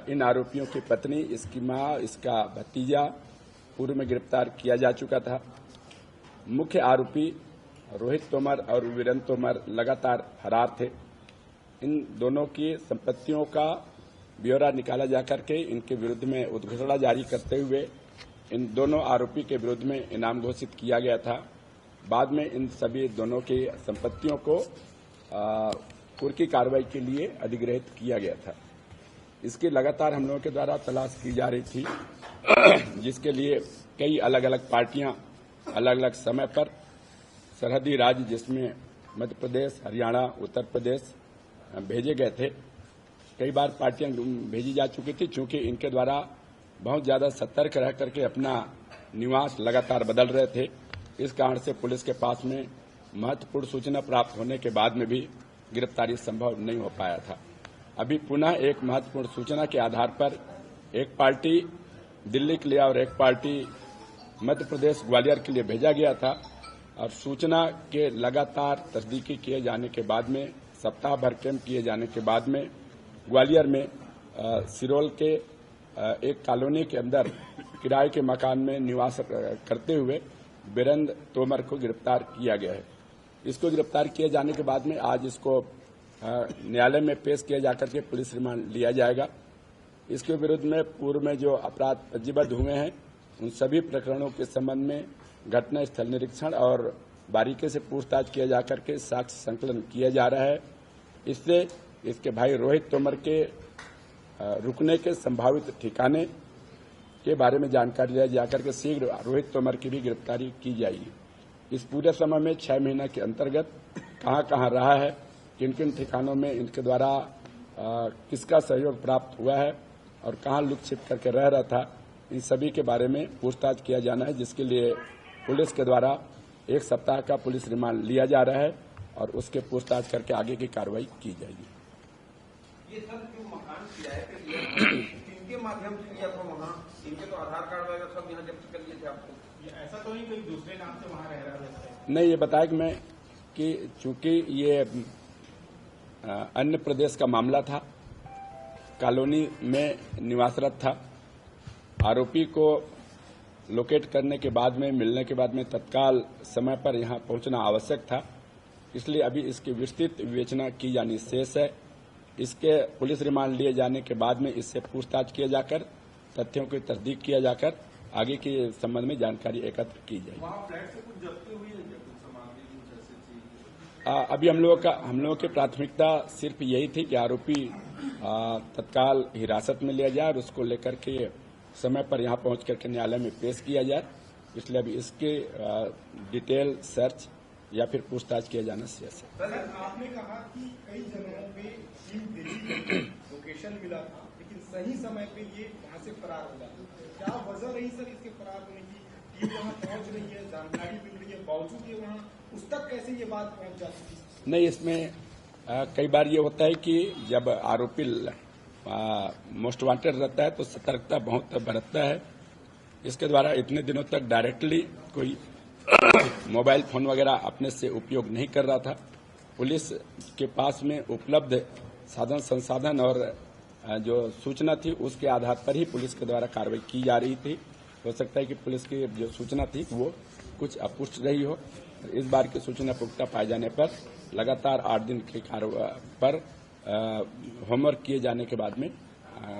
इन आरोपियों की पत्नी, इसकी मां, इसका भतीजा पूर्व में गिरफ्तार किया जा चुका था। मुख्य आरोपी रोहित तोमर और वीरेंद्र तोमर लगातार फरार थे। इन दोनों की संपत्तियों का ब्यौरा निकाला जाकर के इनके विरुद्ध में उद्घोषणा जारी करते हुए इन दोनों आरोपी के विरुद्ध में इनाम घोषित किया गया था। बाद में इन सभी दोनों की संपत्तियों को कुर्की कार्रवाई के लिए अधिग्रहित किया गया था। इसकी लगातार हम लोगों के द्वारा तलाश की जा रही थी, जिसके लिए कई अलग अलग पार्टियां अलग अलग समय पर सरहदी राज्य जिसमें मध्य प्रदेश, हरियाणा, उत्तर प्रदेश भेजे गए थे। कई बार पार्टियां भेजी जा चुकी थी। चूंकि इनके द्वारा बहुत ज्यादा सतर्क रह करके अपना निवास लगातार बदल रहे थे, इस कारण से पुलिस के पास में महत्वपूर्ण सूचना प्राप्त होने के बाद में भी गिरफ्तारी संभव नहीं हो पाया था। अभी पुनः एक महत्वपूर्ण सूचना के आधार पर एक पार्टी दिल्ली के लिए और एक पार्टी मध्य प्रदेश ग्वालियर के लिए भेजा गया था और सूचना के लगातार तस्दीकी किए जाने के बाद में, सप्ताह भर कैंप किए जाने के बाद में ग्वालियर में सिरोल के एक कॉलोनी के अंदर किराए के मकान में निवास करते हुए वीरेंद्र तोमर को गिरफ्तार किया गया है। इसको गिरफ्तार किए जाने के बाद में आज इसको न्यायालय में पेश किया जाकर के पुलिस रिमांड लिया जाएगा। इसके विरुद्ध में पूर्व में जो अपराध पंजीबद्ध हुए हैं उन सभी प्रकरणों के संबंध में घटना स्थल निरीक्षण और बारीकी से पूछताछ किया जाकर के साक्ष्य संकलन किया जा रहा है। इससे इसके भाई रोहित तोमर के रुकने के संभावित ठिकाने के बारे में जानकारी लिया जाकर के शीघ्र रोहित तोमर की भी गिरफ्तारी की जाएगी। इस पूरे समय में 6 महीने के अंतर्गत कहां कहां रहा है, किन किन ठिकानों में इनके द्वारा किसका सहयोग प्राप्त हुआ है और कहां लुक छिप करके रह रहा था, इन सभी के बारे में पूछताछ किया जाना है, जिसके लिए पुलिस के द्वारा 1 सप्ताह का पुलिस रिमांड लिया जा रहा है और उसके पूछताछ करके आगे की कार्रवाई की जाएगी। ये सर जो मकान किराए पे लिया इनके माध्यम से लिया था, वहाँ इनके तो आधार कार्ड वगैरह सब यहाँ जब्त कर लिए थे आपको? ये ऐसा तो नहीं कोई दूसरे नाम से वहाँ रह रहा है? नहीं, ये बताया कि मैं कि चूंकि ये अन्य प्रदेश का मामला था, कॉलोनी में निवासरत था, आरोपी को लोकेट करने के बाद में, मिलने के बाद में तत्काल समय पर यहाँ पहुंचना आवश्यक था। इसलिए अभी इसकी विस्तृत विवेचना की जानी शेष है। इसके पुलिस रिमांड लिए जाने के बाद में इससे पूछताछ किया जाकर, तथ्यों की तस्दीक किया जाकर आगे के संबंध में जानकारी एकत्र की जाएगी। वहाँ फ्लैट से कुछ जब्ती हुई है, कुछ सामग्री, कुछ ऐसी चीज? अभी हम लोगों की प्राथमिकता सिर्फ यही थी कि आरोपी तत्काल हिरासत में लिया जाए और उसको लेकर के समय पर यहाँ पहुंच करके न्यायालय में पेश किया जाए। इसलिए अभी इसके डिटेल सर्च या फिर पूछताछ किया जाना शेष है। आपने कहा कि कई जगहों पे लोकेशन मिला था, लेकिन सही समय पे ये वहाँ से फरार हो जाता है। क्या वजह रही सर इसके फरार होने की? टीम वहाँ पहुँच रही है, जानकारी मिल रही है, बावजूद ये वहाँ उस तक कैसे ये बात पहुँच जाती है? नहीं, इसमें कई बार ये होता है कि जब आरोपी मोस्ट वांटेड रहता है तो सतर्कता बहुत बरतता है। इसके द्वारा इतने दिनों तक डायरेक्टली कोई मोबाइल फोन वगैरह अपने से उपयोग नहीं कर रहा था। पुलिस के पास में उपलब्ध साधन संसाधन और जो सूचना थी उसके आधार पर ही पुलिस के द्वारा कार्रवाई की जा रही थी। हो सकता है कि पुलिस की जो सूचना थी वो कुछ अपुष्ट रही हो। इस बार की सूचना पुख्ता पाए जाने पर लगातार 8 दिन की कार्रवाई पर होमवर्क किए जाने के बाद में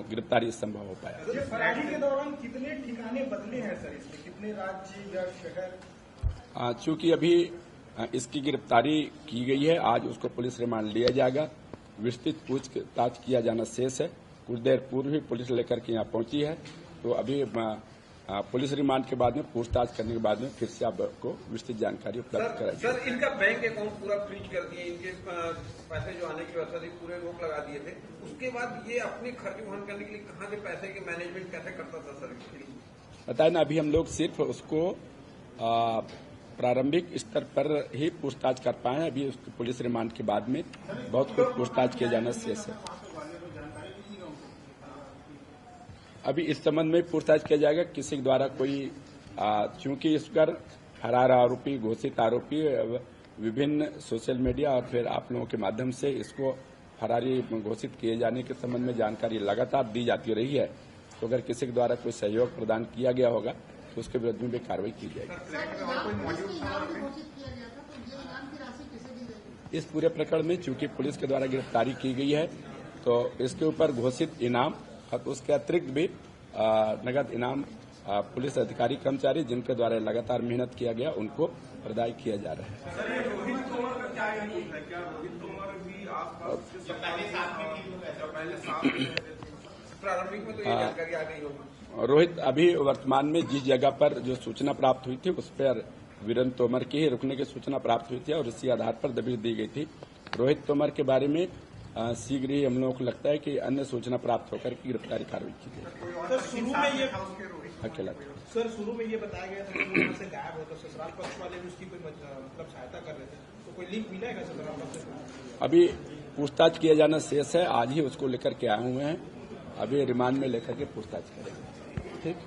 गिरफ्तारी संभव हो पाया। फरारी के दौरान कितने ठिकाने बदले हैं सर? इसमें कितने राज्य या शहर? चूंकि अभी इसकी गिरफ्तारी की गई है, आज उसको पुलिस रिमांड लिया जाएगा। विस्तृत पूछताछ किया जाना शेष है। कुछ देर पूर्व ही पुलिस लेकर के यहाँ पहुंची है, तो अभी पुलिस रिमांड के बाद में पूछताछ करने के बाद में फिर से आपको विस्तृत जानकारी उपलब्ध कराई। सर, इनका बैंक अकाउंट पूरा फ्रीज कर दिए, इनके पैसे जो आने की व्यवस्था थी पूरे रोक लगा दिए थे। उसके बाद ये अपने खर्च वहन करने के लिए कहाँ से पैसे के मैनेजमेंट कैसे करता था सर? बताए ना, अभी हम लोग सिर्फ उसको प्रारंभिक स्तर पर ही पूछताछ कर पाए हैं। अभी उसकी पुलिस रिमांड के बाद में बहुत कुछ पूछताछ किए जाना शेष है। अभी इस संबंध में पूछताछ किया जाएगा किसी के द्वारा कोई, चूंकि इस पर फरार आरोपी, घोषित आरोपी विभिन्न सोशल मीडिया और फिर आप लोगों के माध्यम से इसको फरारी घोषित किए जाने के संबंध में जानकारी लगातार दी जाती रही है, तो अगर किसी के द्वारा कोई सहयोग प्रदान किया गया होगा तो उसके विरुद्ध में भी कार्रवाई की जाएगी। इस पूरे प्रकरण में चूंकि पुलिस के द्वारा गिरफ्तारी की गई है, तो इसके ऊपर घोषित इनाम और उसके अतिरिक्त भी नगद इनाम पुलिस अधिकारी कर्मचारी जिनके द्वारा लगातार मेहनत किया गया उनको प्रदान किया जा रहा है। सर, ये रोहित तोमर का क्या है? क्या रोहित तोमर भी आसपास पहले साथ प्रारंभिक में तो ये जानकारी आ गई होगी। रोहित अभी वर्तमान में जिस जगह पर जो सूचना प्राप्त हुई थी उस पर वीरेंद्र तोमर के ही रुकने की सूचना प्राप्त हुई थी और इसी आधार पर दबिश दी गई थी। रोहित तोमर के बारे में शीघ्र ही हम लोगों को लगता है कि अन्य सूचना प्राप्त होकर की गिरफ्तारी कार्रवाई की जाएगी। सर, शुरू में ये अकेला शुरू में ये बताया गया था कि वहाँ से गायब हो, तो ससुराल पक्ष वाले भी उसकी कोई मतलब सहायता कर रहे थे, तो कोई लिंक मिला है ससुराल पक्ष से? अभी पूछताछ किया जाना शेष है। आज ही उसको लेकर के आए हुए हैं, अभी रिमांड में लेकर के पूछताछ करेंगे। ठीक।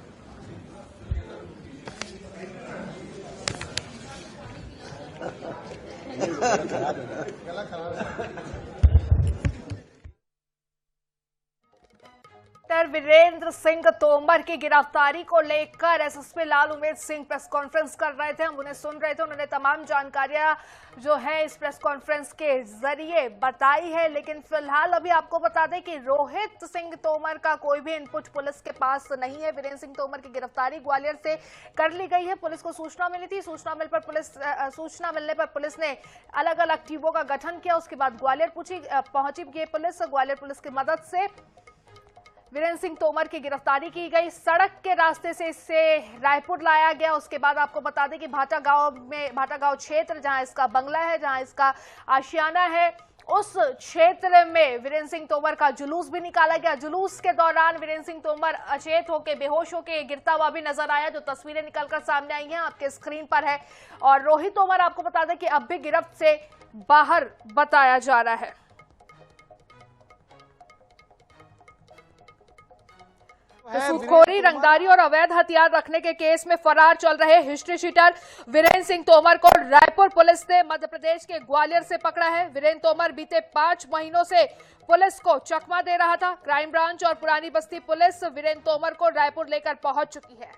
वीरेंद्र सिंह तोमर की गिरफ्तारी को लेकर SSP Lal Umed Singh press conference कर रहे थे। हम उन्हें सुन रहे थे। उन्होंने तमाम जानकारियां जो है इस प्रेस कॉन्फ्रेंस के जरिए बताई है। लेकिन फिलहाल अभी आपको बता दें कि रोहित सिंह तोमर का कोई भी इनपुट पुलिस के पास नहीं है। वीरेंद्र सिंह तोमर की गिरफ्तारी ग्वालियर से कर ली गई है। पुलिस को सूचना मिली थी। सूचना मिलने पर पुलिस ने अलग अलग टीमों का गठन किया। उसके बाद ग्वालियर पहुंची ये पुलिस। ग्वालियर पुलिस की मदद से वीरेंद्र सिंह तोमर की गिरफ्तारी की गई। सड़क के रास्ते से इसे रायपुर लाया गया। उसके बाद आपको बता दें कि भाटा गांव क्षेत्र जहां इसका बंगला है, जहां इसका आशियाना है, उस क्षेत्र में वीरेंद्र सिंह तोमर का जुलूस भी निकाला गया। जुलूस के दौरान वीरेंद्र सिंह तोमर अचेत होकर, बेहोश होकर गिरता हुआ भी नजर आया, जो तस्वीरें निकलकर सामने आई हैं आपके स्क्रीन पर है। और रोहित तोमर आपको बता दें कि अब भी गिरफ्त से बाहर बताया जा रहा है। सूदखोरी, रंगदारी और अवैध हथियार रखने के केस में फरार चल रहे हिस्ट्री शीटर वीरेंद्र सिंह तोमर को रायपुर पुलिस ने मध्य प्रदेश के ग्वालियर से पकड़ा है। वीरेंद्र तोमर बीते 5 महीनों से पुलिस को चकमा दे रहा था। क्राइम ब्रांच और पुरानी बस्ती पुलिस वीरेंद्र तोमर को रायपुर लेकर पहुंच चुकी है।